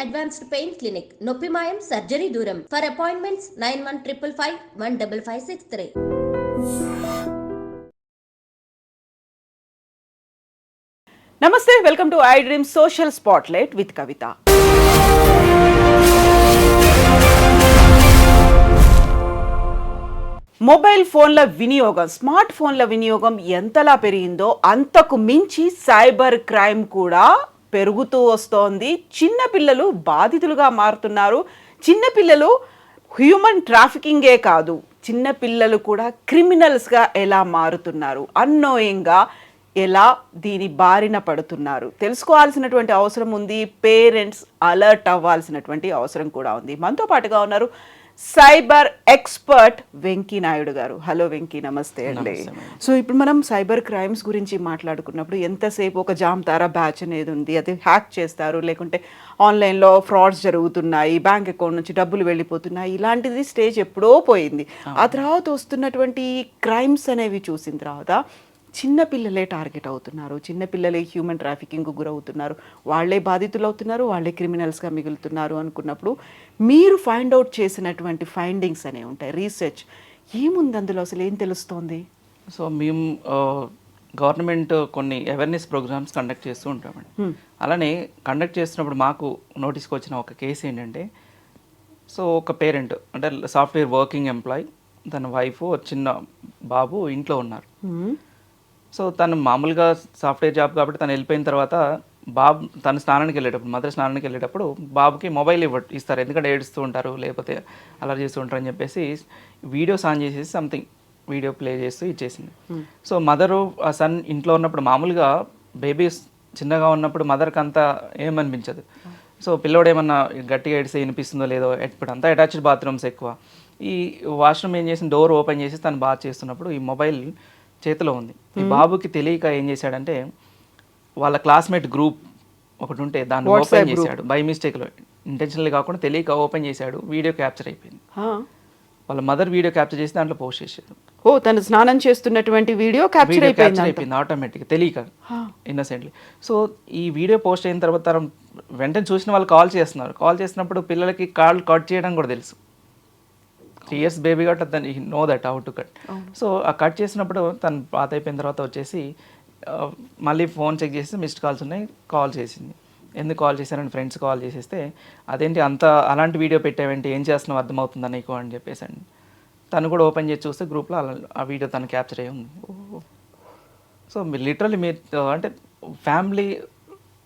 Advanced pain clinic నొప్పి మాయం surgery దూరం ఫర్ అపాయింట్మెంట్స్ 9155515563. నమస్తే, welcome to I dream social spotlight with Kavitha. Mobile ఫోన్ల వినియోగం, స్మార్ట్ ఫోన్ల వినియోగం ఎంతలా పెరిగిందో అంతకు మించి సైబర్ క్రైమ్ కూడా పెరుగుతూ వస్తోంది. చిన్నపిల్లలు బాధితులుగా మారుతున్నారు. చిన్నపిల్లలు హ్యూమన్ ట్రాఫికింగే కాదు, చిన్నపిల్లలు కూడా క్రిమినల్స్గా ఎలా మారుతున్నారు, అన్నోయింగ్గా ఎలా దీని బారిన పడుతున్నారు తెలుసుకోవాల్సినటువంటి అవసరం ఉంది. పేరెంట్స్ అలర్ట్ అవ్వాల్సినటువంటి అవసరం కూడా ఉంది. మనతో పాటుగా ఉన్నారు సైబర్ ఎక్స్పర్ట్ వెంకీ నాయుడు గారు. హలో వెంకీ, నమస్తే అండి. సో ఇప్పుడు మనం సైబర్ క్రైమ్స్ గురించి మాట్లాడుకున్నప్పుడు ఎంతసేపు ఒక జామ్తారా బ్యాచ్ అనేది ఉంది, అది హ్యాక్ చేస్తారు, లేకుంటే ఆన్లైన్లో ఫ్రాడ్స్ జరుగుతున్నాయి, బ్యాంక్ అకౌంట్ నుంచి డబ్బులు వెళ్ళిపోతున్నాయి, ఇలాంటిది స్టేజ్ ఎప్పుడో పోయింది. ఆ తర్వాత వస్తున్నటువంటి క్రైమ్స్ అనేవి చూసిన తర్వాత చిన్నపిల్లలే టార్గెట్ అవుతున్నారు, చిన్నపిల్లలే హ్యూమన్ ట్రాఫికింగ్కు గురవుతున్నారు, వాళ్ళే బాధితులు అవుతున్నారు, వాళ్ళే క్రిమినల్స్గా మిగులుతున్నారు అనుకున్నప్పుడు మీరు ఫైండ్ అవుట్ చేసినటువంటి ఫైండింగ్స్ అనేవి ఉంటాయి, రీసెర్చ్ ఏముంది అందులో, అసలు ఏం తెలుస్తోంది? సో మేము గవర్నమెంట్ కొన్ని అవేర్నెస్ ప్రోగ్రామ్స్ కండక్ట్ చేస్తూ ఉంటామండి. అలానే కండక్ట్ చేస్తున్నప్పుడు మాకు నోటీస్కి వచ్చిన ఒక కేసు ఏంటంటే, సో ఒక పేరెంట్ అంటే సాఫ్ట్వేర్ వర్కింగ్ ఎంప్లాయ్, తన వైఫ్ చిన్న బాబు ఇంట్లో ఉన్నారు. సో తను మామూలుగా సాఫ్ట్వేర్ జాబ్ కాబట్టి తను వెళ్ళిపోయిన తర్వాత బాబు తను స్నానానికి వెళ్ళేటప్పుడు, మదర్ స్నానానికి వెళ్ళేటప్పుడు బాబుకి మొబైల్ ఇస్తారు, ఎందుకంటే ఏడుస్తూ ఉంటారు లేకపోతే అలా చేస్తూ ఉంటారు అని చెప్పేసి వీడియోస్ ఆన్ చేసేసి సంథింగ్ వీడియో ప్లే చేస్తూ ఇచ్చేసింది. సో మదరు ఆ సన్ ఇంట్లో ఉన్నప్పుడు, మామూలుగా బేబీస్ చిన్నగా ఉన్నప్పుడు మదర్కి అంతా ఏమనిపించదు. సో పిల్లోడు ఏమన్నా గట్టిగా ఏడిస్తే వినిపిస్తుందో లేదో, ఇప్పుడు అంతా అటాచ్డ్ బాత్రూమ్స్ ఎక్కువ. ఈ వాష్రూమ్ ఏం చేసి డోర్ ఓపెన్ చేసి తను బాత్ చేస్తున్నప్పుడు ఈ మొబైల్ చేతిలో ఉంది. ఈ బాబుకి తెలియక ఏం చేశాడంటే, వాళ్ళ క్లాస్మేట్ గ్రూప్ ఒకటి ఉంటే దాన్ని ఓపెన్ చేశాడు బై మిస్టేక్లో, ఇంటెన్షనల్ కాకుండా తెలియక ఓపెన్ చేశాడు. వీడియో క్యాప్చర్ అయిపోయింది. వాళ్ళ మదర్ వీడియో క్యాప్చర్ చేసి దాంట్లో పోస్ట్ చేశాడు. ఓ, తను స్నానం చేస్తున్నటువంటి వీడియో క్యాప్చర్ అయిపోయింది ఆటోమేటిక్, తెలియక, ఇన్నోసెంట్లీ. సో ఈ వీడియో పోస్ట్ అయిన తర్వాత తను వెంటనే చూసిన వాళ్ళు కాల్ చేస్తున్నారు. కాల్ చేసినప్పుడు పిల్లలకి కాల్ కట్ చేయడం కూడా తెలుసు. 3 years బేబీ కాబట్టి తను know that how to cut. So ఆ కట్ చేసినప్పుడు తను పాత అయిపోయిన తర్వాత వచ్చేసి మళ్ళీ ఫోన్ చెక్ చేసి మిస్డ్ కాల్స్ ఉన్నాయి, కాల్ చేసింది. ఎందుకు కాల్ చేశారని ఫ్రెండ్స్ కాల్ చేసేస్తే, అదేంటి అంత అలాంటి వీడియో పెట్టావేంటి, ఏం చేస్తున్నావు అర్థమవుతుందా నీకు అని చెప్పేసండి. తను కూడా ఓపెన్ చేసి చూస్తే గ్రూప్లో ఆ వీడియో తను క్యాప్చర్ అయ్యి ఉంది. సో మీరు లిటరల్లీ మీరు అంటే ఫ్యామిలీ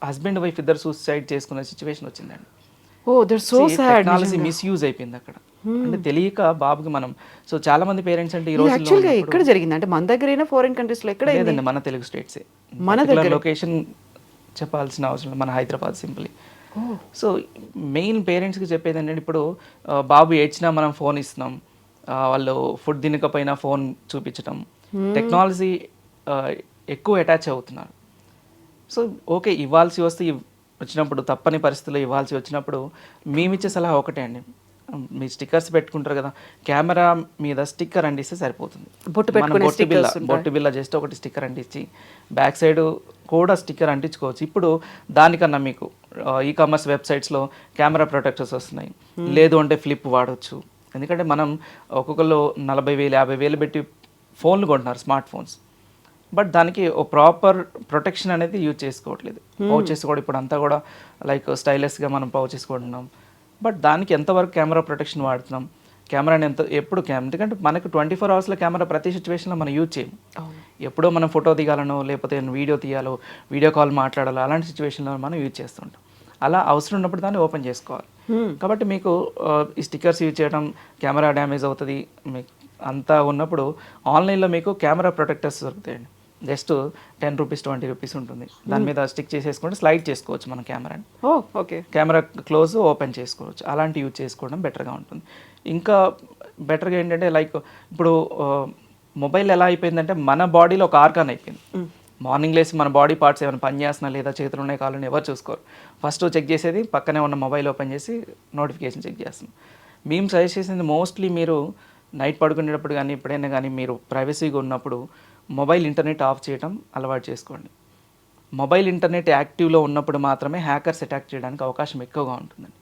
హస్బెండ్ వైఫ్ ఇద్దరు సూసైడ్ చేసుకునే సిచ్యువేషన్ వచ్చిందండి. టెక్నాలజీ మిస్యూజ్ అయిపోయింది అక్కడ, అంటే తెలియక బాబుకి మనం. సో చాలా మంది పేరెంట్స్ అంటే ఈ రోజు యాక్చువల్గా ఎక్కడ జరిగింది అంటే, మన దగ్గరైనా ఫారిన్ కంట్రీస్లో ఎక్కడ లేదండి, మన తెలుగు స్టేట్సే. మన దగ్గర లొకేషన్ చెప్పాల్సిన అవసరం లేదు, మన హైదరాబాద్ సింప్లీ. సో మెయిన్ పేరెంట్స్కి చెప్పేది ఏంటంటే, ఇప్పుడు బాబు ఏడ్చినా మనం ఫోన్ ఇస్తున్నాం, వాళ్ళు ఫుడ్ తినకపోయినా ఫోన్ చూపించడం, టెక్నాలజీ ఎక్కువ అటాచ్ అవుతున్నారు. సో ఓకే, ఇవ్వాల్సి వస్తే వచ్చినప్పుడు, తప్పని పరిస్థితుల్లో ఇవ్వాల్సి వచ్చినప్పుడు మేమిచ్చే సలహా ఒకటే అండి, మీ స్టిక్కర్స్ పెట్టుకుంటారు కదా, కెమెరా మీద స్టిక్కర్ అంటిస్తే సరిపోతుంది. బొట్టు బిల్ల జస్ట్ ఒకటి స్టిక్కర్ అంటించి బ్యాక్ సైడ్ కూడా స్టిక్కర్ అంటించుకోవచ్చు. ఇప్పుడు దానికన్నా మీకు ఈ-కామర్స్ వెబ్సైట్స్లో కెమెరా ప్రొటెక్టర్స్ వస్తున్నాయి, లేదు అంటే ఫ్లిప్ వాడవచ్చు. ఎందుకంటే మనం ఒక్కొక్కరు 40,000 50,000 పెట్టి ఫోన్లు కొంటున్నారు, స్మార్ట్ ఫోన్స్. బట్ దానికి ఓ ప్రాపర్ ప్రొటెక్షన్ అనేది యూజ్ చేసుకోవట్లేదు. పౌచెస్ కూడా ఇప్పుడు అంతా కూడా లైక్ స్టైలెస్గా మనం పౌచెస్ కొంటున్నాం, బట్ దానికి ఎంతవరకు కెమెరా ప్రొటెక్షన్ వాడుతున్నాం, కెమెరాని ఎప్పుడు ఎందుకంటే మనకు 24 hours కెమెరా ప్రతి సిచ్యువేషన్లో మనం యూజ్ చేయము. ఎప్పుడో మనం ఫోటో దిగాలనో లేకపోతే వీడియో తీయాలో, వీడియో కాల్ మాట్లాడాలో, అలాంటి సిచ్యువేషన్లో మనం యూజ్ చేస్తుంటాం. అలా అవసరం ఉన్నప్పుడు దాన్ని ఓపెన్ చేసుకోవాలి. కాబట్టి మీకు ఈ స్టిక్కర్స్ యూజ్ చేయడం, కెమెరా డ్యామేజ్ అవుతుంది మీకు అంతా ఉన్నప్పుడు ఆన్లైన్లో మీకు కెమెరా ప్రొటెక్టర్స్ దొరుకుతాయండి. జస్ట్ 10 రూపీస్ 20 రూపీస్ ఉంటుంది, దాని మీద స్టిక్ చేసేసుకుంటే స్లైడ్ చేసుకోవచ్చు మన కెమెరాని. ఓకే, కెమెరా క్లోజ్ ఓపెన్ చేసుకోవచ్చు. అలాంటి యూజ్ చేసుకోవడం బెటర్గా ఉంటుంది. ఇంకా బెటర్గా ఏంటంటే, లైక్ ఇప్పుడు మొబైల్ ఎలా అయిపోయిందంటే మన బాడీలో ఒక ఆర్గాన్ అయిపోయింది. మార్నింగ్ లేసి మన బాడీ పార్ట్స్ ఏమైనా పని చేస్తున్నా లేదా చేతులు ఉన్నాయి కాళ్ళని ఎవరు చూసుకోరు. ఫస్ట్ చెక్ చేసేది పక్కనే ఉన్న మొబైల్ ఓపెన్ చేసి నోటిఫికేషన్ చెక్ చేస్తాం. మేము సజెస్ట్ చేసింది మోస్ట్లీ మీరు నైట్ పడుకునేటప్పుడు కానీ ఎప్పుడైనా కానీ మీరు ప్రైవసీగా ఉన్నప్పుడు మొబైల్ ఇంటర్నెట్ ఆఫ్ చేయడం అలవాటు చేసుకోండి. మొబైల్ ఇంటర్నెట్ యాక్టివ్లో ఉన్నప్పుడు మాత్రమే హ్యాకర్స్ అటాక్ చేయడానికి అవకాశం ఎక్కువగా ఉంటుందండి.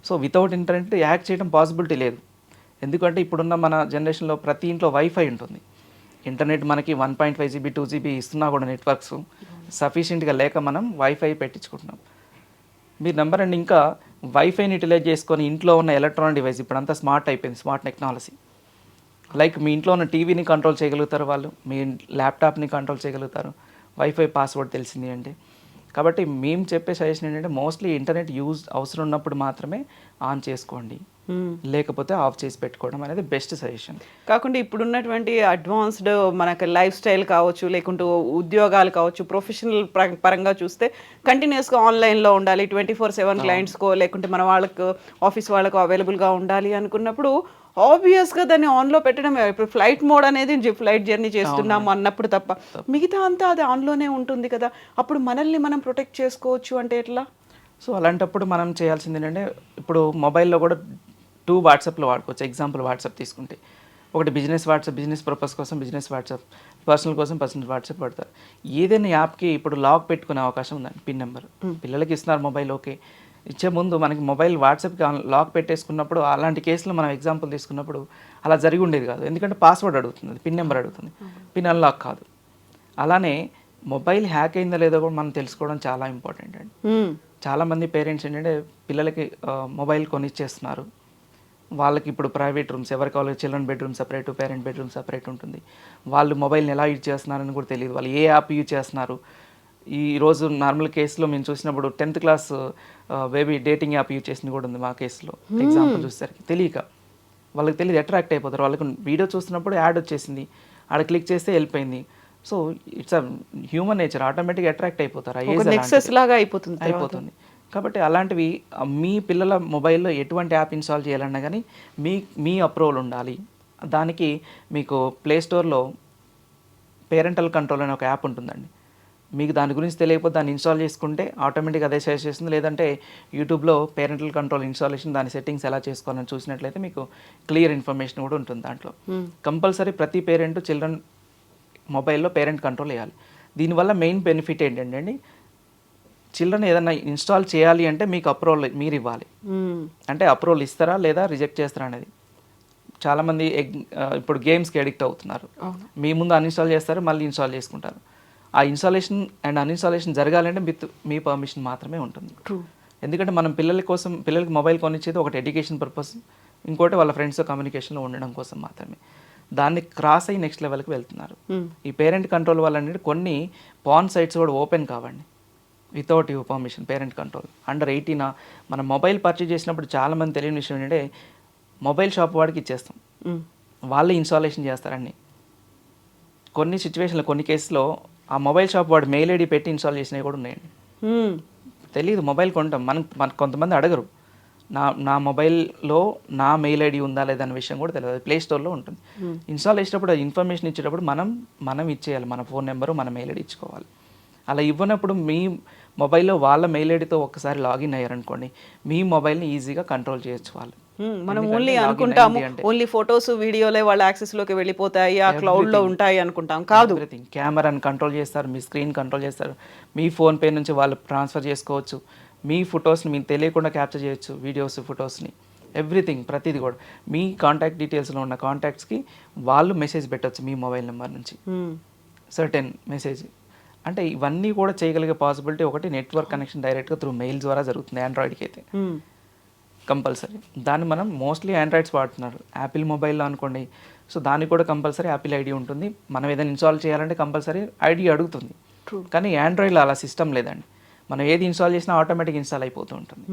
సో వితౌట్ ఇంటర్నెట్ హ్యాక్ చేయడం పాసిబిలిటీ లేదు. ఎందుకంటే ఇప్పుడున్న మన జనరేషన్లో ప్రతి ఇంట్లో వైఫై ఉంటుంది. ఇంటర్నెట్ మనకి 1.5 GB 2 GB ఇస్తున్నా కూడా నెట్వర్క్స్ సఫిషియెంట్గా లేక మనం వైఫై పెట్టించుకుంటున్నాం. మీరు నమ్మరండి, ఇంకా వైఫైని యూటిలైజ్ చేసుకొని ఇంట్లో ఉన్న ఎలక్ట్రానిక్ డివైస్ ఇప్పుడంతా స్మార్ట్ అయిపోయింది, స్మార్ట్ టెక్నాలజీ. లైక్ మీ ఇంట్లో ఉన్న టీవీని కంట్రోల్ చేయగలుగుతారు వాళ్ళు, మీ ల్యాప్టాప్ని కంట్రోల్ చేయగలుగుతారు వైఫై పాస్వర్డ్ తెలిసింది అంటే. కాబట్టి మేము చెప్పే సజెషన్ ఏంటంటే మోస్ట్లీ ఇంటర్నెట్ యూజ్ అవసరం ఉన్నప్పుడు మాత్రమే ఆన్ చేసుకోండి, లేకపోతే ఆఫ్ చేసి పెట్టుకోవడం అనేది బెస్ట్ సజెషన్. కాకుండా ఇప్పుడున్నటువంటి అడ్వాన్స్డ్ మనకు లైఫ్ స్టైల్ కావచ్చు, లేకుంటే ఉద్యోగాలు కావచ్చు, ప్రొఫెషనల్ పరంగా చూస్తే కంటిన్యూస్గా ఆన్లైన్లో ఉండాలి, 24/7 క్లయింట్స్కో లేకుంటే మన వాళ్ళకు ఆఫీస్ వాళ్ళకు అవైలబుల్గా ఉండాలి అనుకున్నప్పుడు ఆబ్వియస్గా దాన్ని ఆన్లో పెట్టడం. ఇప్పుడు ఫ్లైట్ మోడ్ అనేది ఫ్లైట్ జర్నీ చేస్తున్నాము అన్నప్పుడు తప్ప మిగతా అంతా అది ఆన్లోనే ఉంటుంది కదా. అప్పుడు మనల్ని మనం ప్రొటెక్ట్ చేసుకోవచ్చు అంటే ఎట్లా? సో అలాంటప్పుడు మనం చేయాల్సింది ఏంటంటే, ఇప్పుడు మొబైల్లో కూడా 2 వాట్సాప్లో వాడుకోవచ్చు. ఎగ్జాంపుల్ వాట్సాప్ తీసుకుంటే, ఒకటి బిజినెస్ వాట్సాప్, బిజినెస్ పర్పస్ కోసం బిజినెస్ వాట్సాప్, పర్సనల్ కోసం పర్సనల్ వాట్సాప్ పడతారు. ఏదైనా యాప్కి ఇప్పుడు లాక్ పెట్టుకునే అవకాశం ఉందండి. పిన్ నెంబర్ పిల్లలకి ఇస్తున్నారు మొబైల్, ఓకే. ఇచ్చే ముందు మనకి మొబైల్ వాట్సాప్కి లాక్ పెట్టేసుకున్నప్పుడు, అలాంటి కేసులో మనం ఎగ్జాంపుల్ తీసుకున్నప్పుడు అలా జరిగి ఉండేది కాదు. ఎందుకంటే పాస్వర్డ్ అడుగుతుంది, పిన్ నెంబర్ అడుగుతుంది, పిన్ అన్లాక్ కాదు. అలానే మొబైల్ హ్యాక్ అయిందో లేదో కూడా మనం తెలుసుకోవడం చాలా ఇంపార్టెంట్ అండి. చాలామంది పేరెంట్స్ ఏంటంటే పిల్లలకి మొబైల్ కొనిచ్చేస్తున్నారు. వాళ్ళకి ఇప్పుడు ప్రైవేట్ రూమ్స్, ఎవరికి వాళ్ళకి children bedroom separate, parent bedroom separate ఉంటుంది. వాళ్ళు మొబైల్ని ఎలా యూజ్ చేస్తున్నారని కూడా తెలియదు, వాళ్ళు ఏ యాప్ యూజ్ చేస్తున్నారు. ఈరోజు నార్మల్ కేసులో మేము చూసినప్పుడు 10th class baby dating app use చేసింది కూడా ఉంది మా కేసులో. ఎగ్జాంపుల్ చూసేసరికి తెలియక వాళ్ళకి తెలియదు, అట్రాక్ట్ అయిపోతారు. వాళ్ళకి వీడియో చూస్తున్నప్పుడు యాడ్ వచ్చేసింది, ఆడ క్లిక్ చేస్తే వెళ్ళిపోయింది. So it's a human nature, ఆటోమేటిక్గా అట్రాక్ట్ అయిపోతారు, అయిపోతుంది. కాబట్టి అలాంటివి మీ పిల్లల మొబైల్లో ఎటువంటి యాప్ ఇన్స్టాల్ చేయాలన్నా కానీ మీ అప్రూవల్ ఉండాలి. దానికి మీకు ప్లేస్టోర్లో పేరెంటల్ కంట్రోల్ అనే ఒక యాప్ ఉంటుందండి. మీకు దాని గురించి తెలియకపోతే దాన్ని ఇన్స్టాల్ చేసుకుంటే ఆటోమేటిక్గా అదే సజెస్ట్ చేస్తుంది. లేదంటే యూట్యూబ్లో పేరెంటల్ కంట్రోల్ ఇన్స్టాలేషన్, దాని సెట్టింగ్స్ ఎలా చేసుకోవాలని చూసినట్లయితే మీకు క్లియర్ ఇన్ఫర్మేషన్ కూడా ఉంటుంది దాంట్లో. కంపల్సరీ ప్రతి పేరెంట్ చిల్డ్రన్ మొబైల్లో పేరెంట్ కంట్రోల్ వేయాలి. దీనివల్ల మెయిన్ బెనిఫిట్ ఏంటంటే, చిల్డ్రన్ ఏదైనా ఇన్స్టాల్ చేయాలి అంటే మీకు అప్రూవల్ మీరు ఇవ్వాలి. అంటే అప్రూవల్ ఇస్తారా లేదా రిజెక్ట్ చేస్తారా అనేది. చాలామంది ఇప్పుడు గేమ్స్కి అడిక్ట్ అవుతున్నారు. మీ ముందు అన్ఇన్స్టాల్ చేస్తారు, మళ్ళీ ఇన్స్టాల్ చేసుకుంటారు. ఆ ఇన్స్టాలేషన్ అండ్ అన్ఇన్స్టాలేషన్ జరగాలంటే మీ పర్మిషన్ మాత్రమే ఉంటుంది. ఎందుకంటే మనం పిల్లలకి మొబైల్ కొనిచ్చేది ఒకటి ఎడ్యుకేషన్ పర్పస్, ఇంకోటి వాళ్ళ ఫ్రెండ్స్తో కమ్యూనికేషన్లో ఉండడం కోసం మాత్రమే. దాన్ని క్రాస్ అయ్యి నెక్స్ట్ లెవెల్కి వెళ్తున్నారు. ఈ పేరెంట్ కంట్రోల్ వల్ల అనేది కొన్ని పాన్ సైట్స్ కూడా ఓపెన్ కావండి without your permission. Parent control under 18 మనం మొబైల్ పర్చేజ్ చేసినప్పుడు చాలామంది తెలియని విషయం ఏంటంటే, మొబైల్ షాప్ వాడికి ఇచ్చేస్తాం, వాళ్ళే ఇన్స్టాలేషన్ చేస్తారండి. కొన్ని సిచ్యువేషన్లో, కొన్ని కేసులో ఆ మొబైల్ షాప్ వాడు మెయిల్ ఐడి పెట్టి ఇన్స్టాల్ చేసినవి కూడా ఉన్నాయండి. తెలియదు, మొబైల్ కొంటాం, మనకు కొంతమంది అడగరు, నా మొబైల్లో నా మెయిల్ ఐడి ఉందా లేదా అనే విషయం కూడా తెలియదు. ప్లే స్టోర్లో ఉంటుంది. ఇన్స్టాల్ చేసేటప్పుడు అది ఇన్ఫర్మేషన్ ఇచ్చేటప్పుడు మనం ఇచ్చేయాలి, మన ఫోన్ నెంబరు, మన మెయిల్ ఐడి ఇచ్చుకోవాలి. అలా ఇవ్వనప్పుడు మీ మొబైల్లో వాళ్ళ మెయిల్ ఐడితో ఒక్కసారి లాగిన్ అయ్యారనుకోండి, మీ మొబైల్ని ఈజీగా కంట్రోల్ చేయొచ్చు వాళ్ళు. మనం ఓన్లీ అనుకుంటాము ఓన్లీ ఫొటోస్ వీడియోలే వాళ్ళ యాక్సెస్లోకి వెళ్ళిపోతాయి, ఆ క్లౌడ్లో ఉంటాయి అనుకుంటాం. కాదు, కెమెరాని కంట్రోల్ చేస్తారు, మీ స్క్రీన్ కంట్రోల్ చేస్తారు, మీ ఫోన్పే నుంచి వాళ్ళు ట్రాన్స్ఫర్ చేసుకోవచ్చు, మీ ఫొటోస్ని మీకు తెలియకుండా క్యాప్చర్ చేయొచ్చు, వీడియోస్ ఫొటోస్ని, ఎవ్రీథింగ్ ప్రతిదీ కూడా. మీ కాంటాక్ట్ డీటెయిల్స్లో ఉన్న కాంటాక్ట్స్కి వాళ్ళు మెసేజ్ పెట్టవచ్చు మీ మొబైల్ నెంబర్ నుంచి, సర్టెన్ మెసేజ్. అంటే ఇవన్నీ కూడా చేయగలిగే పాసిబిలిటీ ఒకటి నెట్వర్క్ కనెక్షన్ డైరెక్ట్గా త్రూ మెయిల్ ద్వారా జరుగుతుంది ఆండ్రాయిడ్కి అయితే కంపల్సరీ. దాన్ని మనం మోస్ట్లీ ఆండ్రాయిడ్స్ వాడుతున్నారు. యాపిల్ మొబైల్లో అనుకోండి, సో దానికి కూడా కంపల్సరీ యాపిల్ ఐడి ఉంటుంది. మనం ఏదైనా ఇన్స్టాల్ చేయాలంటే కంపల్సరీ ఐడి అడుగుతుంది. కానీ ఆండ్రాయిడ్లో అలా సిస్టమ్ లేదండి. మనం ఏది ఇన్స్టాల్ చేసినా ఆటోమేటిక్ ఇన్స్టాల్ అయిపోతూ ఉంటుంది.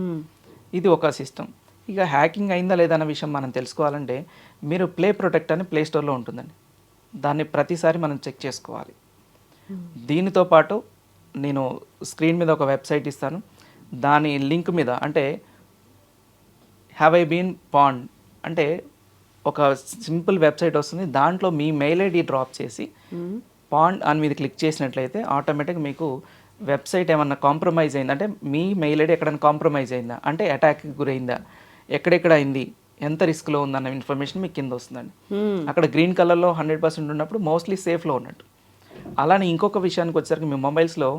ఇది ఒక సిస్టమ్. ఇక హ్యాకింగ్ అయిందా లేదా అన్న విషయం మనం తెలుసుకోవాలంటే, మీరు ప్లే ప్రొటెక్ట్ అని ప్లే స్టోర్లో ఉంటుందండి. దాన్ని ప్రతిసారి మనం చెక్ చేసుకోవాలి. దీనితో పాటు నేను స్క్రీన్ మీద ఒక వెబ్సైట్ ఇస్తాను, దాని లింక్ మీద అంటే హ్యావ్ ఐ బీన్ పాండ్ అంటే ఒక సింపుల్ వెబ్సైట్ వస్తుంది. దాంట్లో మీ మెయిల్ ఐడి డ్రాప్ చేసి పాండ్ అని మీద క్లిక్ చేసినట్లయితే ఆటోమేటిక్ మీకు వెబ్సైట్ ఏమన్నా కాంప్రమైజ్ అయిందా, అంటే మీ మెయిల్ ఐడి ఎక్కడైనా కాంప్రమైజ్ అయిందా, అంటే అటాక్కి గురైందా, ఎక్కడెక్కడ అయింది, ఎంత రిస్క్లో ఉందన్న ఇన్ఫర్మేషన్ మీకు కింద వస్తుందండి. అక్కడ గ్రీన్ కలర్లో 100% ఉన్నప్పుడు మోస్ట్లీ సేఫ్లో ఉన్నట్టు. అలానే ఇంకొక విషయానికి వచ్చేసరికి మీ మొబైల్స్లో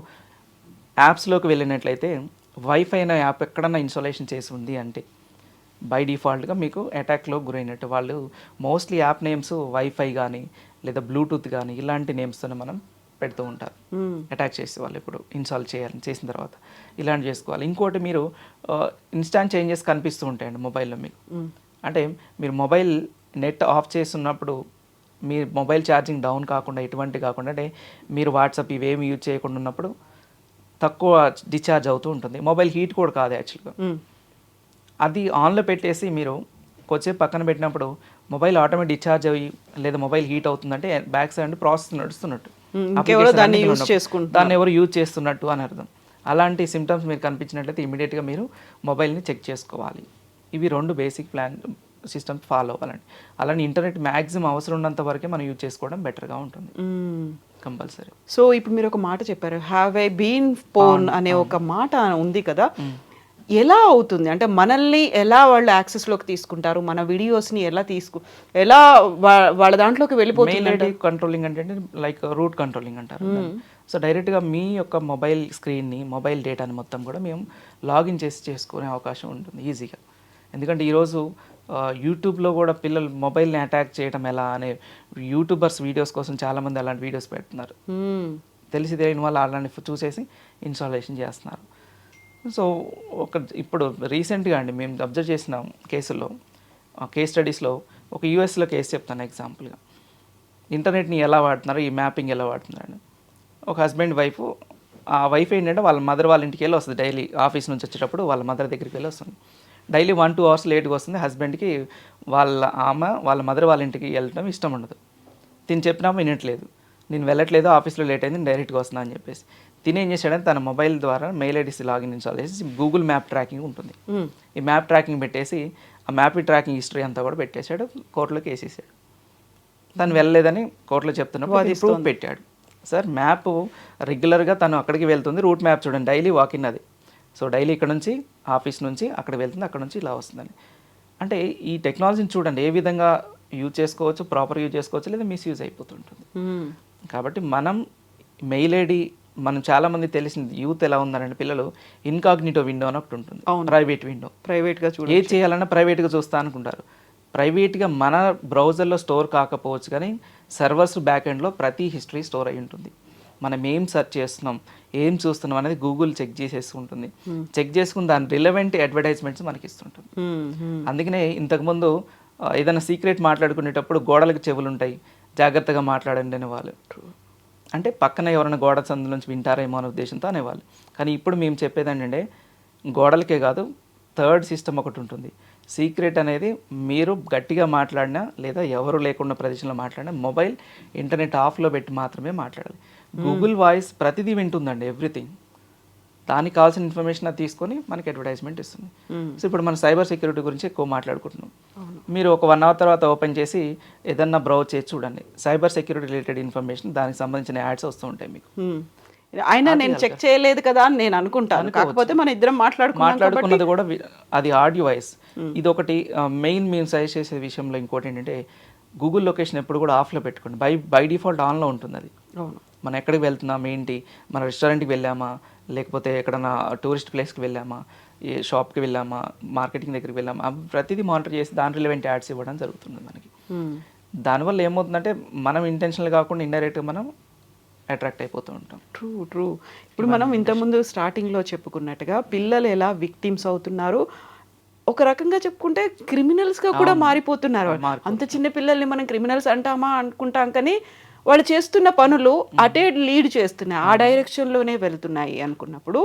యాప్స్లోకి వెళ్ళినట్లయితే వైఫై అనే యాప్ ఎక్కడన్నా ఇన్స్టాలేషన్ చేసి ఉంది అంటే బై డిఫాల్ట్గా మీకు అటాక్లో గురైనట్టు. వాళ్ళు మోస్ట్లీ యాప్ నేమ్స్ వైఫై కానీ లేదా బ్లూటూత్ కానీ ఇలాంటి నేమ్స్తోనే మనం పెడుతూ ఉంటారు అటాక్ చేసే వాళ్ళు. ఇప్పుడు ఇన్స్టాల్ చేసిన తర్వాత ఇలాంటి చేసుకోవాలి. ఇంకోటి మీరు ఇన్స్టాంట్ చేంజెస్ కనిపిస్తూ ఉంటాయండి మొబైల్లో మీకు. అంటే మీరు మొబైల్ నెట్ ఆఫ్ చేస్తున్నప్పుడు మీ మొబైల్ ఛార్జింగ్ డౌన్ కాకుండా ఎటువంటి కాకుండా, అంటే మీరు వాట్సాప్ ఇవేమి యూజ్ చేయకుండా ఉన్నప్పుడు తక్కువ డిశ్చార్జ్ అవుతూ ఉంటుంది. మొబైల్ హీట్ కూడా కాదు యాక్చువల్గా. అది ఆన్లో పెట్టేసి మీరు కొద్దిసేపు పక్కన పెట్టినప్పుడు మొబైల్ ఆటోమేటిక్ డిశ్చార్జ్ అయ్యి లేదా మొబైల్ హీట్ అవుతుందంటే బ్యాక్ సైడ్ ప్రాసెస్ నడుస్తున్నట్టు, దాన్ని ఎవరు యూజ్ చేస్తున్నట్టు అని అర్థం. అలాంటి సిమ్టమ్స్ మీరు కనిపించినట్లయితే ఇమీడియట్గా మీరు మొబైల్ని చెక్ చేసుకోవాలి. ఇవి 2 బేసిక్ సిస్టమ్స్ ఫాలో అవ్వాలండి. అలానే ఇంటర్నెట్ మ్యాక్సిమం అవసరం ఉన్నంత వరకే మనం యూజ్ చేసుకోవడం బెటర్గా ఉంటుంది కంపల్సరీ. సో ఇప్పుడు మీరు ఒక మాట చెప్పారు, హ్యావ్ ఐ బీన్ పోన్ అనే ఒక మాట ఉంది కదా, ఎలా అవుతుంది అంటే మనల్ని ఎలా వాళ్ళు యాక్సెస్లోకి తీసుకుంటారు, మన వీడియోస్ని ఎలా వాళ్ళ దాంట్లోకి వెళ్ళిపోతుంది? కంట్రోలింగ్ అంటే లైక్ రూట్ కంట్రోలింగ్ అంటారు. సో డైరెక్ట్గా మీ యొక్క మొబైల్ స్క్రీన్ని, మొబైల్ డేటాని మొత్తం కూడా మేము లాగిన్ చేసుకునే అవకాశం ఉంటుంది ఈజీగా. ఎందుకంటే ఈరోజు యూట్యూబ్లో కూడా పిల్లలు మొబైల్ని అటాక్ చేయడం ఎలా అనే యూట్యూబర్స్ వీడియోస్ కోసం చాలామంది అలాంటి వీడియోస్ పెడుతున్నారు. తెలిసి తెలియని వాళ్ళు అలాంటి చూసేసి ఇన్స్టాలేషన్ చేస్తున్నారు. సో ఇప్పుడు రీసెంట్గా అండి మేము అబ్జర్వ్ చేసిన కేసుల్లో, కేస్ స్టడీస్లో ఒక యూఎస్లో కేసు చెప్తాను ఎగ్జాంపుల్గా. ఇంటర్నెట్ని ఎలా వాడుతున్నారు, ఈ మ్యాపింగ్ ఎలా వాడుతున్నారని. ఒక హస్బెండ్ వైఫ్, ఆ వైఫ్ ఏంటంటే వాళ్ళ మదర్ వాళ్ళ ఇంటికి వెళ్ళి వస్తుంది. డైలీ ఆఫీస్ నుంచి వచ్చేటప్పుడు వాళ్ళ మదర్ దగ్గరికి వెళ్ళి వస్తుంది. డైలీ 1-2 అవర్స్ లేట్గా వస్తుంది. హస్బెండ్కి వాళ్ళ మదర్ వాళ్ళ ఇంటికి వెళ్ళడం ఇష్టం ఉండదు. తిని చెప్పినా వినట్లేదు. నేను వెళ్ళట్లేదు, ఆఫీస్లో లేట్ అయింది, నేను డైరెక్ట్గా వస్తున్నా అని చెప్పేసి. తిని ఏం చేశాడంటే తన మొబైల్ ద్వారా మెయిల్ ఐడీస్ లాగిన్ ఇన్స్టాల్ చేసి గూగుల్ మ్యాప్ ట్రాకింగ్ ఉంటుంది, ఈ మ్యాప్ ట్రాకింగ్ పెట్టేసి ఆ మ్యాప్ ట్రాకింగ్ హిస్టరీ అంతా కూడా పెట్టేశాడు. కోర్టులోకి వేసేసాడు. తను వెళ్ళలేదని కోర్టులో చెప్తున్నప్పుడు ప్రూఫ్ పెట్టాడు. సార్ మ్యాప్ రెగ్యులర్గా తను అక్కడికి వెళ్తుంది, రూట్ మ్యాప్ చూడండి, డైలీ వాకిన్ అది. సో డైలీ ఇక్కడ నుంచి ఆఫీస్ నుంచి అక్కడ వెళ్తుంది, అక్కడ నుంచి ఇలా వస్తుందని. అంటే ఈ టెక్నాలజీని చూడండి ఏ విధంగా యూజ్ చేసుకోవచ్చు, ప్రాపర్ యూజ్ చేసుకోవచ్చు, లేదా మిస్యూజ్ అయిపోతుంటుంది. కాబట్టి మనం మెయిల్ ఐడి, మనం చాలామంది తెలిసింది యూత్ ఎలా ఉందనంటే పిల్లలు ఇన్కాగ్నిటో విండో అని ఒకటి ఉంటుంది, ప్రైవేట్ విండో. ప్రైవేట్గా ఏది చేయాలన్నా ప్రైవేట్గా చూస్తా అనుకుంటారు. ప్రైవేట్గా మన బ్రౌజర్లో స్టోర్ కాకపోవచ్చు కానీ సర్వర్స్ బ్యాక్ ఎండ్లో ప్రతి హిస్టరీ స్టోర్ అయి ఉంటుంది. మనం ఏం సెర్చ్ చేస్తున్నాం, ఏం చూస్తున్నాం అనేది గూగుల్ చెక్ చేసేసుకుంటుంది. చెక్ చేసుకుని దాని రిలవెంట్ అడ్వర్టైజ్మెంట్స్ మనకి ఇస్తుంటుంది. అందుకనే ఇంతకుముందు ఏదైనా సీక్రెట్ మాట్లాడుకునేటప్పుడు గోడలకు చెవులు ఉంటాయి, జాగ్రత్తగా మాట్లాడండి అనేవాళ్ళు. అంటే పక్కన ఎవరైనా గోడ సందు నుంచి వింటారేమో అనే ఉద్దేశంతో అనేవాళ్ళు. కానీ ఇప్పుడు మేము చెప్పేది ఏంటంటే గోడలకే కాదు, థర్డ్ సిస్టమ్ ఒకటి ఉంటుంది. సీక్రెట్ అనేది మీరు గట్టిగా మాట్లాడినా లేదా ఎవరు లేకుండా ప్రదేశంలో మాట్లాడినా మొబైల్ ఇంటర్నెట్ ఆఫ్లో పెట్టి మాత్రమే మాట్లాడాలి. గూగుల్ వాయిస్ ప్రతిదీ వింటుందండి, ఎవ్రీథింగ్. దానికి కావాల్సిన ఇన్ఫర్మేషన్ అది తీసుకొని మనకి అడ్వర్టైజ్మెంట్ ఇస్తుంది. సో ఇప్పుడు మనం సైబర్ సెక్యూరిటీ గురించి ఎక్కువ మాట్లాడుకుంటున్నాం. మీరు ఒక 1 అవర్ తర్వాత ఓపెన్ చేసి ఏదన్నా బ్రౌజ్ చేసి చూడండి, సైబర్ సెక్యూరిటీ రిలేటెడ్ ఇన్ఫర్మేషన్, దానికి సంబంధించిన యాడ్స్ వస్తూ ఉంటాయి మీకు. అయినా నేను చెక్ చేయలేదు కదా అని నేను అనుకుంటాను, కాకపోతే మన ఇద్దరం మాట్లాడుకున్నది కూడా అది ఆడియో వాయిస్. ఇది ఒకటి మెయిన్ మేము సజెస్ట్ చేసే విషయంలో. ఇంకోటి ఏంటంటే గూగుల్ లొకేషన్ ఎప్పుడు కూడా ఆఫ్లో పెట్టుకోండి. బై డిఫాల్ట్ ఆన్లో ఉంటుంది అది. మనం ఎక్కడికి వెళ్తున్నాం ఏంటి, మన రెస్టారెంట్కి వెళ్ళామా, లేకపోతే ఎక్కడన్నా టూరిస్ట్ ప్లేస్కి వెళ్ళామా, ఏ షాప్కి వెళ్ళామా, మార్కెటింగ్ దగ్గరికి వెళ్ళామా, ప్రతిదీ మానిటర్ చేసి దాని రిలవెంట్ యాడ్స్ ఇవ్వడం జరుగుతుంది మనకి. దానివల్ల ఏమవుతుందంటే మనం ఇంటెన్షనల్ కాకుండా ఇండైరెక్ట్గా మనం అట్రాక్ట్ అయిపోతూ ఉంటాం. ట్రూ. ఇప్పుడు మనం ఇంతకుముందు స్టార్టింగ్లో చెప్పుకున్నట్టుగా పిల్లలు ఎలా విక్టిమ్స్ అవుతున్నారు, ఒక రకంగా చెప్పుకుంటే క్రిమినల్స్గా కూడా మారిపోతున్నారు. అంత చిన్న పిల్లల్ని మనం క్రిమినల్స్ అంటామా అనుకుంటాం, కానీ వాళ్ళు చేస్తున్న పనులు అటే లీడ్ చేస్తున్నాయి, ఆ డైరెక్షన్లోనే వెళ్తున్నాయి అనుకున్నప్పుడు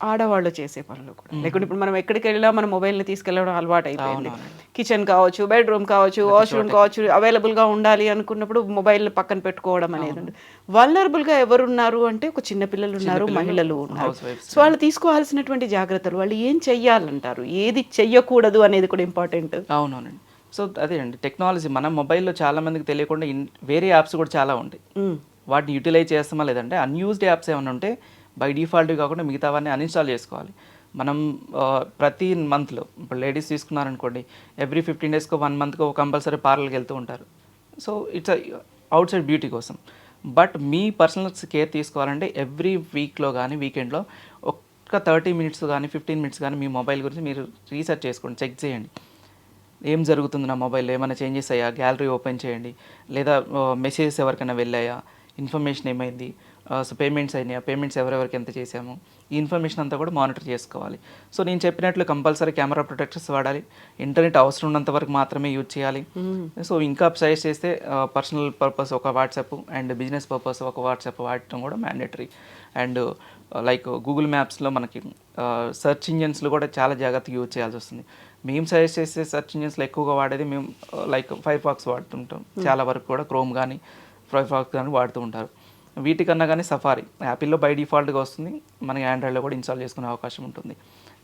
ఆడవాళ్ళు చేసే పనులు కూడా లేకుంటే ఇప్పుడు మనం ఎక్కడికి వెళ్ళినా మన మొబైల్ని తీసుకెళ్ళడం అలవాటు అయిపోయింది. కిచెన్ కావచ్చు, బెడ్రూమ్ కావచ్చు, వాష్రూమ్ కావచ్చు, అవైలబుల్గా ఉండాలి అనుకున్నప్పుడు మొబైల్ పక్కన పెట్టుకోవడం అనేది ఉంది. వల్నరబుల్గా ఎవరున్నారు అంటే ఒక చిన్నపిల్లలు ఉన్నారు, మహిళలు ఉన్నారు. సో వాళ్ళు తీసుకోవాల్సినటువంటి జాగ్రత్తలు, వాళ్ళు ఏం చెయ్యాలంటారు, ఏది చెయ్యకూడదు అనేది కూడా ఇంపార్టెంట్. అవునవునండి. సో అదే అండి టెక్నాలజీ మన మొబైల్లో చాలా మందికి తెలియకుండా వేరే యాప్స్ కూడా చాలా ఉంటాయి. వాటిని యూటిలైజ్ చేస్తామా లేదంటే అన్యూజ్డ్ యాప్స్ ఏమైనా ఉంటే బై డిఫాల్ట్ కాకుండా మిగతావన్నీ అన్ఇన్స్టాల్ చేసుకోవాలి. మనం ప్రతి మంత్లో ఇప్పుడు లేడీస్ తీసుకున్నారనుకోండి, ఎవ్రీ 15 డేస్కో 1 మంత్కో కంపల్సరీ పార్లర్కి వెళ్తూ ఉంటారు. So it's out side beauty కోసం. బట్ మీ పర్సనల్ కేర్ తీసుకోవాలంటే ఎవ్రీ వీక్లో కానీ వీకెండ్లో ఒక్క 30 మినిట్స్ కానీ 15 మినిట్స్ కానీ మీ మొబైల్ గురించి మీరు రీసెర్చ్ చేసుకోండి, చెక్ చేయండి. ఏం జరుగుతుంది నా మొబైల్లో, ఏమైనా చేంజెస్ అయ్యా, గ్యాలరీ ఓపెన్ చేయండి, లేదా మెసేజెస్ ఎవరికైనా వెళ్ళాయా, ఇన్ఫర్మేషన్ ఏమైంది, సో పేమెంట్స్ అయినాయా, పేమెంట్స్ ఎవరెవరికి ఎంత చేసాము, ఈ ఇన్ఫర్మేషన్ అంతా కూడా మానిటర్ చేసుకోవాలి. సో నేను చెప్పినట్లు కంపల్సరీ కెమెరా ప్రొటెక్టర్స్ వాడాలి, ఇంటర్నెట్ అవసరం ఉన్నంత వరకు మాత్రమే యూజ్ చేయాలి. సో ఇంకా సజెస్ట్ చేస్తే పర్సనల్ పర్పస్ ఒక వాట్సాప్ అండ్ బిజినెస్ పర్పస్ ఒక వాట్సాప్ వాడటం కూడా మ్యాండేటరీ. అండ్ లైక్ గూగుల్ మ్యాప్స్లో మనకి సెర్చ్ ఇంజన్స్లో కూడా చాలా జాగ్రత్తగా యూజ్ చేయాల్సి వస్తుంది. మేము సజెస్ట్ చేసే సెర్చ్ ఇంజన్స్లో ఎక్కువగా వాడేది మేము లైక్ ఫైర్ ఫాక్స్ వాడుతుంటాం, చాలా వరకు కూడా క్రోమ్ కానీ ఫైర్ ఫాక్స్ కానీ వాడుతూ ఉంటారు. వీటికన్నా కానీ సఫారీ యాపిల్లో బై డిఫాల్ట్గా వస్తుంది, మనకి ఆండ్రాయిడ్లో కూడా ఇన్స్టాల్ చేసుకునే అవకాశం ఉంటుంది.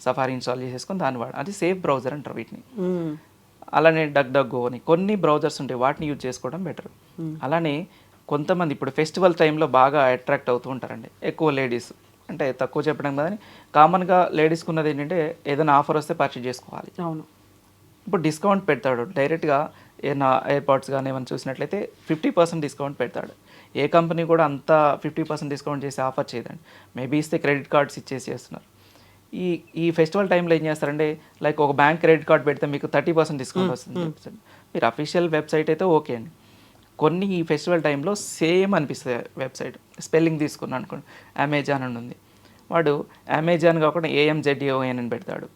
సఫారీ ఇన్స్టాల్ చేసేసుకొని దాన్ని అది సేఫ్ బ్రౌజర్ అంటారు వీటిని. అలానే డక్ అని కొన్ని బ్రౌజర్స్ ఉంటాయి, వాటిని యూజ్ చేసుకోవడం బెటర్. అలానే కొంతమంది ఇప్పుడు ఫెస్టివల్ టైంలో బాగా అట్రాక్ట్ అవుతూ ఉంటారండి, ఎక్కువ లేడీస్. అంటే తక్కువ చెప్పడం కానీ కామన్గా లేడీస్కి ఉన్నది ఏంటంటే ఏదైనా ఆఫర్ వస్తే పర్చేజ్ చేసుకోవాలి. అవును, ఇప్పుడు డిస్కౌంట్ పెడతాడు డైరెక్ట్గా. ఏమైనా ఎయిర్పాడ్స్ కానీ ఏమైనా చూసినట్లయితే 50% డిస్కౌంట్ పెడతాడు. ఏ కంపెనీ కూడా అంత 50% డిస్కౌంట్ చేసి ఆఫర్ చేయదండి. మేబీ ఇస్తే క్రెడిట్ కార్డ్స్ ఇచ్చేసి చేస్తున్నారు. ఈ ఫెస్టివల్ టైంలో ఏం చేస్తారంటే లైక్ ఒక బ్యాంక్ క్రెడిట్ కార్డ్ పెడితే మీకు 30% డిస్కౌంట్ వస్తుంది. మీరు అఫీషియల్ వెబ్సైట్ అయితే ఓకే అండి. కొన్ని ఈ ఫెస్టివల్ టైంలో సేమ్ అనిపిస్తుంది వెబ్సైట్. స్పెల్లింగ్ తీసుకున్నాను అనుకోండి, అమెజాన్ అని ఉంది, వాడు అమెజాన్ కాకుండా AMZON అని పెడతాడు,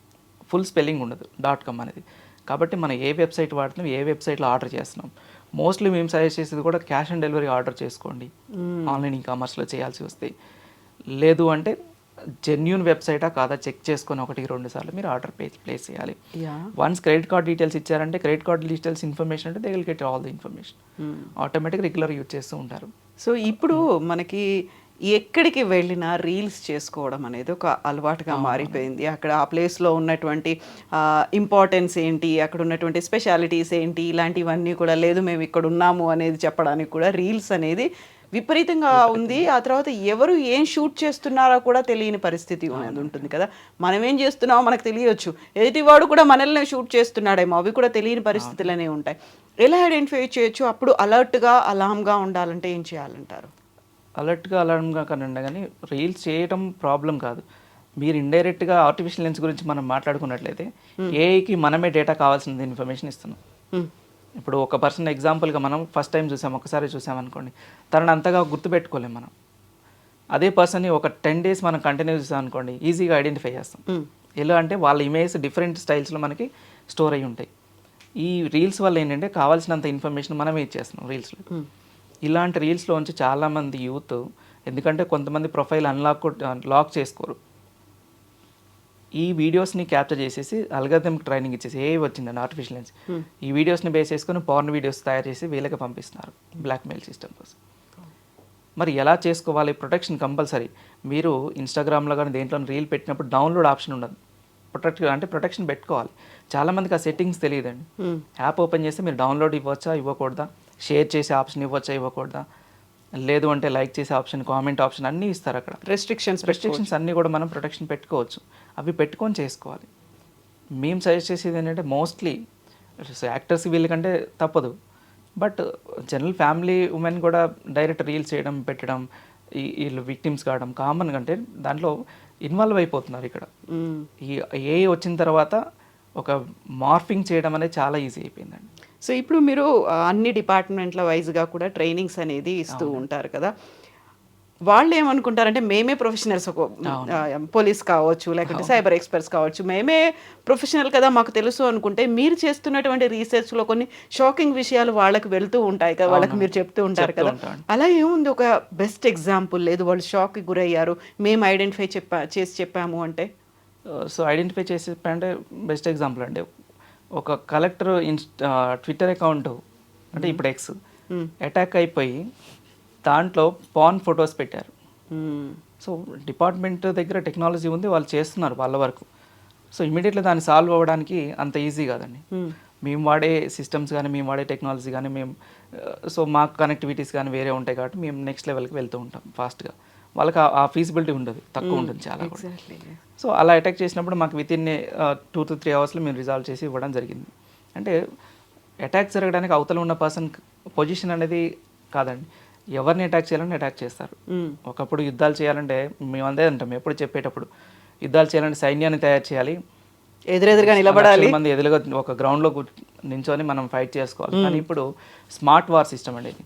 ఫుల్ స్పెల్లింగ్ ఉండదు .com అనేది. కాబట్టి మనం ఏ వెబ్సైట్ వాడుతున్నాం, ఏ వెబ్సైట్లో ఆర్డర్ చేస్తున్నాం. మోస్ట్లీ మేము సజెస్ట్ చేసేది కూడా క్యాష్ ఆన్ డెలివరీ ఆర్డర్ చేసుకోండి ఆన్లైన్ ఈకామర్స్లో చేయాల్సి వస్తే. లేదు అంటే జెన్యూన్ వెబ్సైటా కాదా చెక్ చేసుకొని 1-2 సార్లు మీరు ఆర్డర్ ప్లేస్ చేయాలి. వన్స్ క్రెడిట్ కార్డ్ డీటెయిల్స్ ఇచ్చారంటే క్రెడిట్ కార్డ్ డీటెయిల్స్ ఇన్ఫర్మేషన్ అంటే they will get all the information. ఆటోమేటిక్గా రెగ్యులర్ యూజ్ చేస్తూ ఉంటారు. సో ఇప్పుడు మనకి ఎక్కడికి వెళ్ళినా రీల్స్ చేసుకోవడం అనేది ఒక అలవాటుగా మారిపోయింది. అక్కడ ఆ ప్లేస్లో ఉన్నటువంటి ఇంపార్టెన్స్ ఏంటి, అక్కడ ఉన్నటువంటి స్పెషాలిటీస్ ఏంటి, ఇలాంటివన్నీ కూడా లేదు మేము ఇక్కడ ఉన్నాము అనేది చెప్పడానికి కూడా రీల్స్ అనేది విపరీతంగా ఉంది. ఆ తర్వాత ఎవరు ఏం షూట్ చేస్తున్నారో కూడా తెలియని పరిస్థితి అనేది ఉంటుంది కదా. మనం ఏం చేస్తున్నామో మనకు తెలియచ్చు, ఎదుటివాడు కూడా మనల్ని షూట్ చేస్తున్నాడేమో, అవి కూడా తెలియని పరిస్థితులనే ఉంటాయి. ఎలా ఐడెంటిఫై చేయొచ్చు? అప్పుడు అలర్ట్గా అలామ్గా ఉండాలంటే ఏం చేయాలంటారు? అలర్ట్గా అలారంగా కనండి, కానీ రీల్స్ చేయటం ప్రాబ్లం కాదు. మీరు ఇండైరెక్ట్గా ఆర్టిఫిషియల్ లెన్స్ గురించి మనం మాట్లాడుకున్నట్లయితే ఏఐకి మనమే డేటా కావాల్సిన ఇన్ఫర్మేషన్ ఇస్తున్నాం. ఇప్పుడు ఒక పర్సన్ ఎగ్జాంపుల్గా మనం ఫస్ట్ టైం చూసాం, ఒకసారి చూసామనుకోండి, తనని అంతగా గుర్తుపెట్టుకోలేం మనం. అదే పర్సన్ని ఒక 10 days మనం కంటిన్యూ చూసాం అనుకోండి, ఈజీగా ఐడెంటిఫై చేస్తాం. ఎలా అంటే వాళ్ళ ఇమేజ్ డిఫరెంట్ స్టైల్స్లో మనకి స్టోర్ అయ్యి ఉంటాయి. ఈ రీల్స్ వల్ల ఏంటంటే కావాల్సినంత ఇన్ఫర్మేషన్ మనమే ఇచ్చేస్తున్నాం రీల్స్లో. ఇలాంటి రీల్స్లో ఉంచి చాలామంది యూత్, ఎందుకంటే కొంతమంది ప్రొఫైల్ లాక్ చేసుకోరు, ఈ వీడియోస్ని క్యాప్చర్ చేసేసి అల్గారిథమ్ ట్రైనింగ్ ఇచ్చేసి ఏ వచ్చిందండి ఆర్టిఫిషియల్ లెన్స్, ఈ వీడియోస్ని బేస్ చేసుకొని పార్న్ వీడియోస్ తయారు చేసి వీళ్ళకి పంపిస్తున్నారు బ్లాక్మెయిల్ సిస్టమ్ కోసం. మరి ఎలా చేసుకోవాలి? Protection compulsory. మీరు ఇన్స్టాగ్రామ్లో కానీ దేంట్లో రీల్ పెట్టినప్పుడు డౌన్లోడ్ ఆప్షన్ ఉండదు. ప్రొటెక్షన్ పెట్టుకోవాలి. చాలామందికి ఆ సెట్టింగ్స్ తెలియదండి. యాప్ ఓపెన్ చేస్తే మీరు డౌన్లోడ్ ఇవ్వచ్చా ఇవ్వకూడదా, షేర్ చేసే ఆప్షన్ ఇవ్వచ్చా ఇవ్వకూడదా, లేదు అంటే లైక్ చేసే ఆప్షన్, కామెంట్ ఆప్షన్ అన్నీ ఇస్తారు అక్కడ. రెస్ట్రిక్షన్స్ అన్నీ కూడా మనం ప్రొటెక్షన్ పెట్టుకోవచ్చు. అవి పెట్టుకొని చేసుకోవాలి. మేము సజెస్ట్ చేసేది ఏంటంటే మోస్ట్లీ యాక్టర్స్ వీళ్ళకంటే తప్పదు, బట్ జనరల్ ఫ్యామిలీ ఉమెన్ కూడా డైరెక్ట్ రీల్స్ చేయడం పెట్టడం, వీళ్ళు విక్టిమ్స్ కావడం కామన్. అంటే దాంట్లో ఇన్వాల్వ్ అయిపోతున్నారు. ఇక్కడ ఈ ఏఐ వచ్చిన తర్వాత ఒక మార్ఫింగ్ చేయడం అనేది చాలా ఈజీ అయిపోయిందండి. సో ఇప్పుడు మీరు అన్ని డిపార్ట్మెంట్ల వైజ్గా కూడా ట్రైనింగ్స్ అనేది ఇస్తూ ఉంటారు కదా. వాళ్ళు ఏమనుకుంటారంటే మేమే ప్రొఫెషనల్స్, పోలీస్ కావచ్చు లేకుంటే సైబర్ ఎక్స్పర్ట్స్ కావచ్చు, మేమే ప్రొఫెషనల్ కదా మాకు తెలుసు అనుకుంటే, మీరు చేస్తున్నటువంటి రీసెర్చ్లో కొన్ని షాకింగ్ విషయాలు వాళ్ళకి వెళ్తూ ఉంటాయి కదా, వాళ్ళకి మీరు చెప్తూ ఉంటారు కదా. అలా ఏముంది ఒక బెస్ట్ ఎగ్జాంపుల్? లేదు వాళ్ళు షాక్కి గురయ్యారు, మేము ఐడెంటిఫై చేసి చెప్పాము అంటే? సో ఐడెంటిఫై చేసి చెప్పంటే బెస్ట్ ఎగ్జాంపుల్ అండి, ఒక కలెక్టర్ ట్విట్టర్ అకౌంట్ అంటే ఇప్పుడు X అటాక్ అయిపోయి దాంట్లో పాన్ ఫొటోస్ పెట్టారు. సో డిపార్ట్మెంట్ దగ్గర టెక్నాలజీ ఉంది, వాళ్ళు చేస్తున్నారు వాళ్ళ వరకు. సో ఇమీడియట్లీ దాన్ని సాల్వ్ అవ్వడానికి అంత ఈజీ కాదండి. మేము వాడే సిస్టమ్స్ కానీ మేము వాడే టెక్నాలజీ కానీ సో మాకు కనెక్టివిటీస్ కానీ వేరే ఉంటాయి కాబట్టి మేము నెక్స్ట్ లెవెల్కి వెళ్తూ ఉంటాం ఫాస్ట్గా. వాళ్ళకి ఆ ఫీజిబిలిటీ ఉండదు, తక్కువ ఉంటుంది చాలా కూడా. సో అలా అటాక్ చేసినప్పుడు మాకు వితిన్ 2 to 3 hours మేము రిజాల్వ్ చేసి ఇవ్వడం జరిగింది. అంటే అటాక్ జరగడానికి అవతల ఉన్న పర్సన్ పొజిషన్ అనేది కాదండి, ఎవరిని అటాక్ చేయాలని అటాక్ చేస్తారు. ఒకప్పుడు యుద్ధాలు చేయాలంటే మేము అందే అంటాం ఎప్పుడు చెప్పేటప్పుడు, యుద్ధాలు చేయాలంటే సైన్యాన్ని తయారు చేయాలి, ఎదురెదురుగా నిలబడాలి, మంది ఎదురుగా ఒక గ్రౌండ్లో నించొని మనం ఫైట్ చేసుకోవాలి. కానీ ఇప్పుడు స్మార్ట్ వార్ సిస్టమ్ అండి ఇది.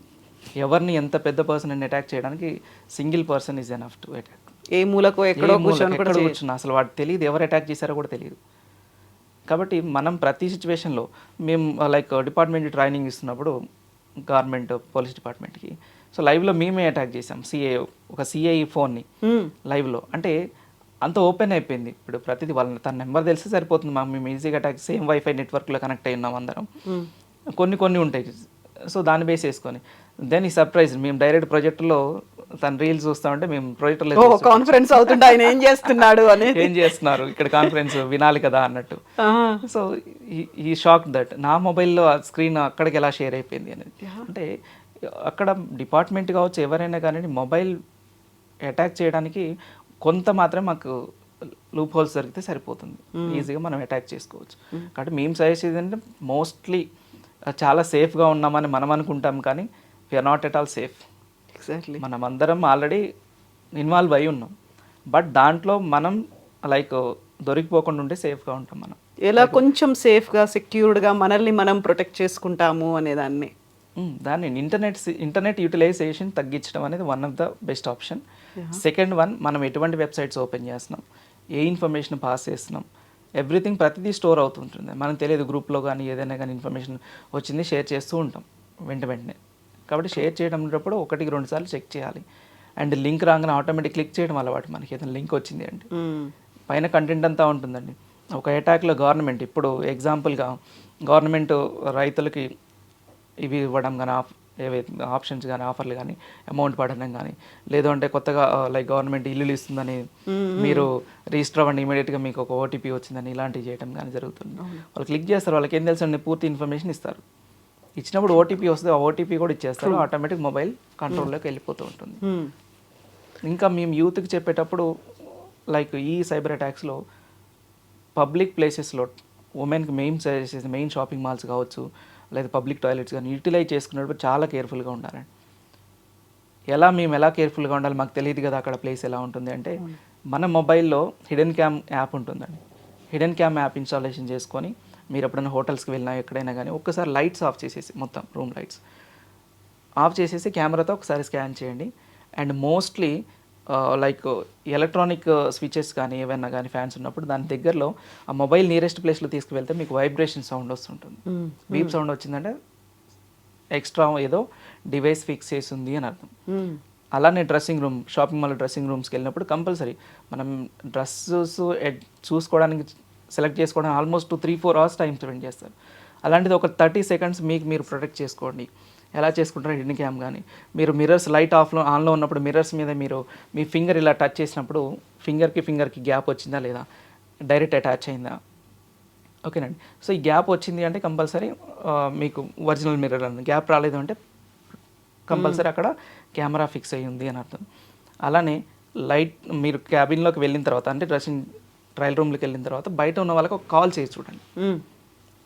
ఎవరిని ఎంత పెద్ద పర్సన్ అటాక్ చేయడానికి single person is enough to attack. ఏ మూలకు ఎక్కడో కూర్చున్నా అసలు వాడు తెలియదు, ఎవరు అటాక్ చేశారో కూడా తెలియదు. కాబట్టి మనం ప్రతి సిచ్యువేషన్లో మేము లైక్ డిపార్ట్మెంట్ ట్రైనింగ్ ఇస్తున్నప్పుడు గవర్నమెంట్ పోలీస్ డిపార్ట్మెంట్కి, సో లైవ్లో మేమే అటాక్ చేసాం ఒక సిఐ ఫోన్ని లైవ్లో. అంటే అంత ఓపెన్ అయిపోయింది. ఇప్పుడు ప్రతిదీ వాళ్ళ తన నెంబర్ తెలిస్తే సరిపోతుంది, మేము ఈజీగా అటాక్ సేమ్ వైఫై నెట్వర్క్లో కనెక్ట్ అయి ఉన్నాం అందరం. కొన్ని ఉంటాయి, సో దాన్ని బేస్ చేసుకొని దెన్ ఈ సర్ప్రైజ్ మేము డైరెక్ట్ ప్రాజెక్టులో తన రీల్స్ చూస్తా ఉంటే మేము ప్రాజెక్టులో కాన్ఫరెన్స్ అవుతుంటే ఆయన ఏం చేస్తున్నాడు అని, ఏం చేస్తున్నారు ఇక్కడ కాన్ఫరెన్స్ వినాలి కదా అన్నట్టు. సో ఈ షాక్ దట్ నా మొబైల్లో స్క్రీన్ అక్కడికి ఎలా షేర్ అయిపోయింది అనేది. అంటే అక్కడ డిపార్ట్మెంట్ కావచ్చు ఎవరైనా కానీ మొబైల్ అటాక్ చేయడానికి కొంత మాత్రం మాకు లూప్ హోల్స్ జరిగితే సరిపోతుంది, ఈజీగా మనం అటాక్ చేసుకోవచ్చు. కాబట్టి మేము సజెస్ట్ చేసేది మోస్ట్లీ చాలా సేఫ్గా ఉన్నామని మనం అనుకుంటాం, కానీ we are not at all safe. Exactly మనం అందరం ఆల్రెడీ ఇన్వాల్వ్ అయి ఉన్నాం, బట్ దాంట్లో మనం లైక్ దొరికిపోకుండా ఉంటే సేఫ్గా ఉంటాం. మనం ఎలా కొంచెం సేఫ్గా సెక్యూర్డ్గా మనల్ని మనం ప్రొటెక్ట్ చేసుకుంటాము అనేదాన్ని, దాన్ని ఇంటర్నెట్ యూటిలైజేషన్ తగ్గించడం అనేది one of the best option. Second one, మనం ఎటువంటి వెబ్సైట్స్ ఓపెన్ చేస్తున్నాం, ఏ ఇన్ఫర్మేషన్ పాస్ చేస్తున్నాం, ఎవ్రీథింగ్ ప్రతిదీ స్టోర్ అవుతుంటుంది. మనకు తెలియదు గ్రూప్లో కానీ ఏదైనా కానీ ఇన్ఫర్మేషన్ వచ్చింది షేర్ చేస్తూ ఉంటాం వెంటనే. కాబట్టి షేర్ చేయడంలో 1-2 సార్లు చెక్ చేయాలి. అండ్ లింక్ రాగానే ఆటోమేటిక్ క్లిక్ చేయడం అలవాటు. మనకి ఏదైనా లింక్ వచ్చింది అంటే పైన కంటెంట్ అంతా ఉంటుందండి. ఒక అటాక్లో గవర్నమెంట్, ఇప్పుడు ఎగ్జాంపుల్గా గవర్నమెంట్ రైతులకి ఇవి ఇవ్వడం కానీ ఏవైతే ఆప్షన్స్ కానీ ఆఫర్లు కానీ అమౌంట్ పడడం కానీ, లేదు అంటే కొత్తగా లైక్ గవర్నమెంట్ ఇల్లులు ఇస్తుందని మీరు రిజిస్టర్ అవ్వండి ఇమీడియట్గా మీకు ఒక ఓటీపీ వచ్చిందని ఇలాంటివి చేయడం కానీ జరుగుతుంది. వాళ్ళు క్లిక్ చేస్తారు, వాళ్ళకి ఏం తెలుసు అండి, పూర్తి ఇన్ఫర్మేషన్ ఇస్తారు. ఇచ్చినప్పుడు ఓటీపీ వస్తుంది, ఆ ఓటీపీ కూడా ఇచ్చేస్తారు, ఆటోమేటిక్ మొబైల్ కంట్రోల్లోకి వెళ్ళిపోతూ ఉంటుంది. ఇంకా మేము యూత్కి చెప్పేటప్పుడు లైక్ ఈ సైబర్ అటాక్స్లో పబ్లిక్ ప్లేసెస్లో ఉమెన్కి మెయిన్ షాపింగ్ మాల్స్ కావచ్చు, లేదా పబ్లిక్ టాయిలెట్స్ కానీ యూటిలైజ్ చేసుకునేటప్పుడు చాలా కేర్ఫుల్గా ఉండాలండి. మేము ఎలా కేర్ఫుల్గా ఉండాలి మాకు తెలియదు కదా అక్కడ ప్లేస్ ఎలా ఉంటుంది అంటే, మన మొబైల్లో హిడెన్ క్యామ్ యాప్ ఉంటుందండి. హిడెన్ క్యామ్ యాప్ ఇన్స్టాలేషన్ చేసుకొని మీరు ఎప్పుడైనా హోటల్స్కి వెళ్ళినా ఎక్కడైనా కానీ ఒక్కసారి లైట్స్ ఆఫ్ చేసేసి, మొత్తం రూమ్ లైట్స్ ఆఫ్ చేసేసి కెమెరాతో ఒకసారి స్కాన్ చేయండి. And mostly like electronic switches కానీ ఏవైనా కానీ ఫ్యాన్స్ ఉన్నప్పుడు దాని దగ్గరలో ఆ మొబైల్ నియరెస్ట్ ప్లేస్లో తీసుకువెళ్తే మీకు వైబ్రేషన్ సౌండ్ వస్తుంటుంది. బీప్ సౌండ్ వచ్చిందంటే ఎక్స్ట్రా ఏదో డివైస్ ఫిక్స్ చేసి ఉంది అని అర్థం. అలానే dressing room, shopping mall dressing రూమ్స్కి వెళ్ళినప్పుడు కంపల్సరీ మనం డ్రెస్సెస్ చూసుకోవడానికి సెలెక్ట్ చేసుకోవడానికి ఆల్మోస్ట్ 3-4 hours టైం స్పెండ్ చేస్తారు. అలాంటిది ఒక 30 seconds మీరు ప్రొటెక్ట్ చేసుకోండి. ఎలా చేసుకుంటారో హిడెన్ క్యామ్ కానీ, మీరు మిర్రర్స్ లైట్ ఆన్లో ఉన్నప్పుడు మిర్రర్స్ మీద మీరు మీ ఫింగర్ ఇలా టచ్ చేసినప్పుడు ఫింగర్కి గ్యాప్ వచ్చిందా లేదా, డైరెక్ట్ అటాచ్ అయిందా, ఓకేనండి. సో ఈ గ్యాప్ వచ్చింది అంటే కంపల్సరీ మీకు ఒరిజినల్ మిర్రర్ అని, గ్యాప్ రాలేదు అంటే కంపల్సరీ అక్కడ కెమెరా ఫిక్స్ అయ్యి ఉంది అని అర్థం. అలానే లైట్ మీరు క్యాబిన్లోకి వెళ్ళిన తర్వాత అంటే డ్రెస్సింగ్ ట్రయల్ రూమ్లోకి వెళ్ళిన తర్వాత బయట ఉన్న వాళ్ళకి ఒక కాల్ చేసి చూడండి.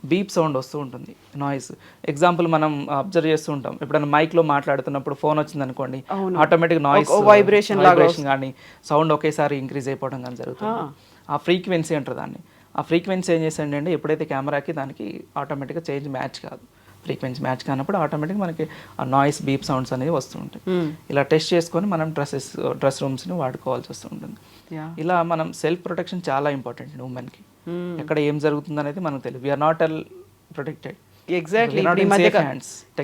బీప్ సౌండ్ వస్తూ ఉంటుంది, నాయిస్. ఎగ్జాంపుల్ మనం అబ్జర్వ్ చేస్తూ ఉంటాం, ఎప్పుడైనా మైక్లో మాట్లాడుతున్నప్పుడు ఫోన్ వచ్చింది అనుకోండి, ఆటోమేటిక్ నాయిస్ వైబ్రేషన్ కానీ సౌండ్ ఒకేసారి ఇంక్రీజ్ అయిపోవడం కానీ జరుగుతుంది. ఆ ఫ్రీక్వెన్సీ అంటారు దాన్ని. ఆ ఫ్రీక్వెన్సీ ఏం చేసండి అంటే ఎప్పుడైతే కెమెరాకి దానికి ఆటోమేటిక్గా చేంజ్ మ్యాచ్ కాదు, ఫ్రీక్వెన్సీ మ్యాచ్ కానప్పుడు ఆటోమేటిక్ మనకి ఆ నాయిస్ బీప్ సౌండ్స్ అనేవి వస్తూ ఉంటాయి. ఇలా టెస్ట్ చేసుకొని మనం డ్రెస్ రూమ్స్ని వాడుకోవాల్సి వస్తూ ఉంటుంది. ఇలా మనం సెల్ఫ్ ప్రొటెక్షన్ చాలా ఇంపార్టెంట్ ఉమెన్కి. ఎక్కడ ఏం జరుగుతుంది అనేది మనకు తెలియదు. We are not all protected. Exactly.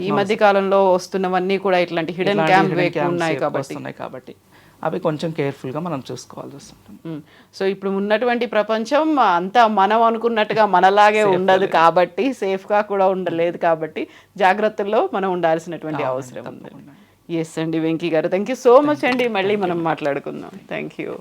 ఈ మధ్య కాలంలో వస్తున్నవన్నీ కూడా ఇట్లాంటి హిడెన్ క్యామ్ ఉన్నాయి కాబట్టి అవి కొంచెం కేర్ఫుల్గా మనం చూసుకోవాల్సి వస్తుంది. సో ఇప్పుడు ఉన్నటువంటి ప్రపంచం అంతా మనం అనుకున్నట్టుగా మనలాగే ఉండదు కాబట్టి, సేఫ్గా కూడా ఉండలేదు కాబట్టి జాగ్రత్తల్లో మనం ఉండాల్సినటువంటి అవసరం ఉంది. ఎస్ అండి వెంకీ గారు, థ్యాంక్ యూ సో మచ్ అండి. మళ్ళీ మనం మాట్లాడుకుందాం. Thank you.